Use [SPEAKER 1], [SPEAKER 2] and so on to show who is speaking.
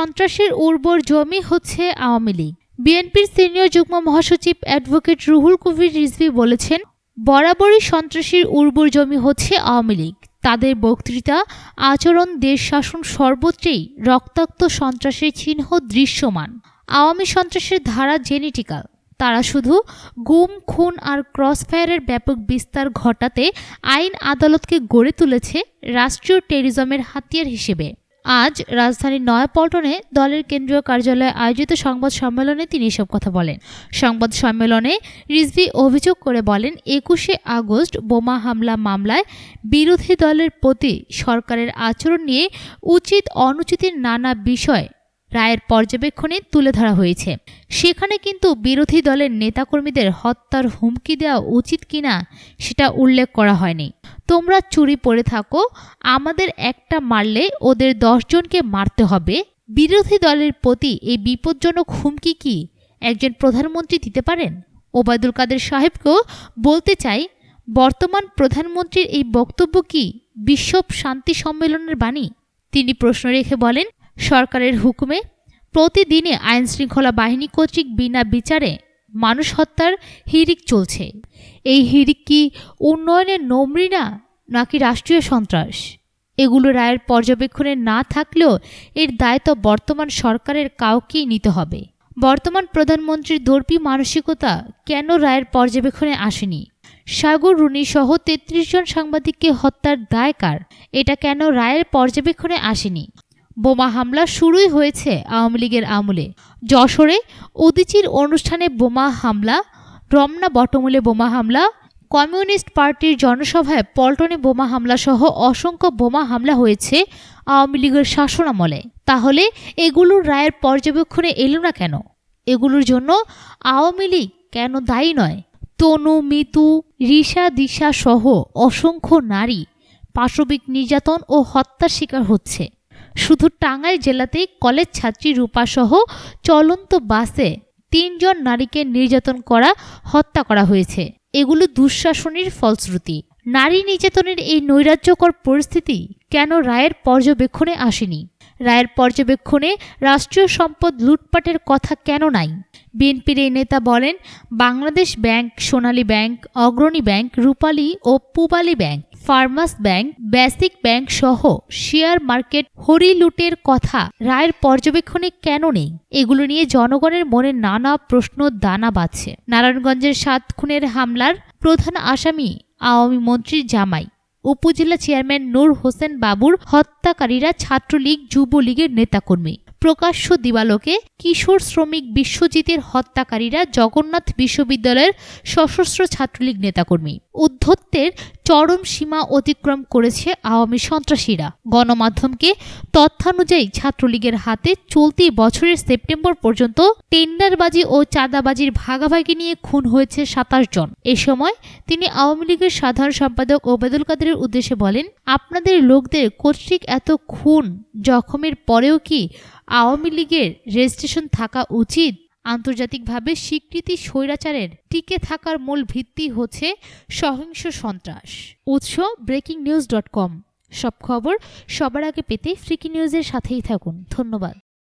[SPEAKER 1] সন্ত্রাসের উর্বর জমি হচ্ছে আওয়ামী লীগ। বিএনপির সিনিয়র যুগ্ম মহাসচিব অ্যাডভোকেট রুহুল কবির রিজভী বলেছেন, বরাবরই সন্ত্রাসীর উর্বর জমি হচ্ছে আওয়ামী লীগ। তাদের বক্তৃতা, আচরণ, দেশ শাসন সর্বত্রই রক্তাক্ত সন্ত্রাসের চিহ্ন দৃশ্যমান। আওয়ামী সন্ত্রাসের ধারা জেনেটিক্যাল। তারা শুধু গুম, খুন আর ক্রসফায়ারের ব্যাপক বিস্তার ঘটাতে আইন আদালতকে গড়ে তুলেছে রাষ্ট্রীয় টেররিজমের হাতিয়ার হিসেবে। আজ রাজধানীর নয়াপল্টনে দলের কেন্দ্রীয় কার্যালয়ে আয়োজিত সংবাদ সম্মেলনে তিনি এসব কথা বলেন। সংবাদ সম্মেলনে রিজভী অভিযোগ করে বলেন, ২১শে আগস্ট বোমা হামলা মামলায় বিরোধী দলের প্রতি সরকারের আচরণ নিয়ে উচিত অনুচিতের নানা বিষয় রায়ের পর্যবেক্ষণে তুলে ধরা হয়েছে। সেখানে কিন্তু বিরোধী দলের নেতাকর্মীদের হত্যার হুমকি দেওয়া উচিত কিনা সেটা উল্লেখ করা হয়নি। তোমরা চুরি পড়ে থাকো, আমাদের একটা মারলে ওদের ১০ জনকে মারতে হবে। বিরোধী দলের প্রতি এই বিপজ্জনক হুমকি কি একজন প্রধানমন্ত্রী দিতে পারেন? ওবায়দুল কাদের সাহেবকেও বলতে চাই, বর্তমান প্রধানমন্ত্রীর এই বক্তব্য কি বিশ্ব শান্তি সম্মেলনের বাণী? তিনি প্রশ্ন রেখে বলেন, সরকারের হুকুমে প্রতিদিনে আইনশৃঙ্খলা বাহিনী কর্তৃক বিনা বিচারে মানুষ হত্যার হিড়িক চলছে। এই হিড়িক কি উন্নয়নের নমুনা নাকি রাষ্ট্রীয় সন্ত্রাস? এগুলো রায়ের পর্যবেক্ষণে না থাকলেও এর দায়িত্ব বর্তমান সরকারের কাউকেই নিতে হবে। বর্তমান প্রধানমন্ত্রীর দর্পী মানসিকতা কেন রায়ের পর্যবেক্ষণে আসেনি? সাগর রুনি সহ ৩৩ জন সাংবাদিককে হত্যার দায় কার? এটা কেন রায়ের পর্যবেক্ষণে আসেনি? বোমা হামলা শুরুই হয়েছে আওয়ামী লীগের আমলে। যশোরে উদীচীর অনুষ্ঠানে বোমা হামলা, রমনা বটমূলে বোমা হামলা, কমিউনিস্ট পার্টির জনসভায় পল্টনে বোমা হামলা সহ অসংখ্য বোমা হামলা হয়েছে আওয়ামী লীগের শাসনামলে। তাহলে এগুলোর রায়ের পর্যবেক্ষণে এলো না কেন? এগুলোর জন্য আওয়ামী লীগ কেন দায়ী নয়? তনু, মিতু, রিশা, দিশা সহ অসংখ্য নারী পাশবিক নির্যাতন ও হত্যার শিকার হচ্ছে। শুধু টাঙ্গাইল জেলাতেই কলেজ ছাত্রী রূপা সহ চলন্ত বাসে ৩ জন নারীকে নির্যাতন করা, হত্যা করা হয়েছে। এগুলো দুঃশাসনের ফলশ্রুতি। নারী নির্যাতনের এই নৈরাজ্যকর পরিস্থিতি কেন রায়ের পর্যবেক্ষণে আসেনি? রায়ের পর্যবেক্ষণে রাষ্ট্রীয় সম্পদ লুটপাটের কথা কেন নাই? বিএনপির এই নেতা বলেন, Bangladesh Bank, Sonali Bank, Agrani Bank, Rupali ও Pubali Bank, Farmers Bank, Basic Bank সহ শেয়ার মার্কেট হরিলুটের কথা রায়ের পর্যবেক্ষণে কেন নেই? এগুলো নিয়ে জনগণের মনে নানা প্রশ্ন দানা বাঁধছে। নারায়ণগঞ্জের ৭ খুনের হামলার প্রধান আসামি আওয়ামী মন্ত্রীর জামাই, উপজেলা চেয়ারম্যান নূর হোসেন বাবুর হত্যাকারীরা ছাত্রলীগ, যুবলীগের নেতাকর্মী। প্রকাশ্য দিবালোকে কিশোর শ্রমিক বিশ্বজিতের হত্যাকারীরা জগন্নাথ বিশ্ববিদ্যালয়ের সশস্ত্র ছাত্রলীগ নেতাকর্মী। উদ্ধত্তের চরম সীমা অতিক্রম করেছে আওয়ামী সন্ত্রাসীরা। গণমাধ্যমকে তথ্যানুযায়ী ছাত্রলীগের হাতে চলতি বছরের সেপ্টেম্বর পর্যন্ত টেন্ডারবাজি ও চাঁদাবাজির ভাগাভাগি নিয়ে খুন হয়েছে ২৭ জন। এ সময় তিনি আওয়ামী লীগের সাধারণ সম্পাদক ওবায়দুল কাদেরের উদ্দেশ্যে বলেন, আপনাদের লোকদের কর্তৃক এত খুন জখমের পরেও কি আওয়ামী লীগের রেজিস্ট্রেশন থাকা উচিত? আন্তর্জাতিকভাবে স্বীকৃতি স্বৈরাচারের টিকে থাকার মূল ভিত্তি হচ্ছে সহিংস সন্ত্রাস। উৎস breakingnews.com। সব খবর সবার আগে পেতে ফ্রিকি নিউজের সাথেই থাকুন। ধন্যবাদ।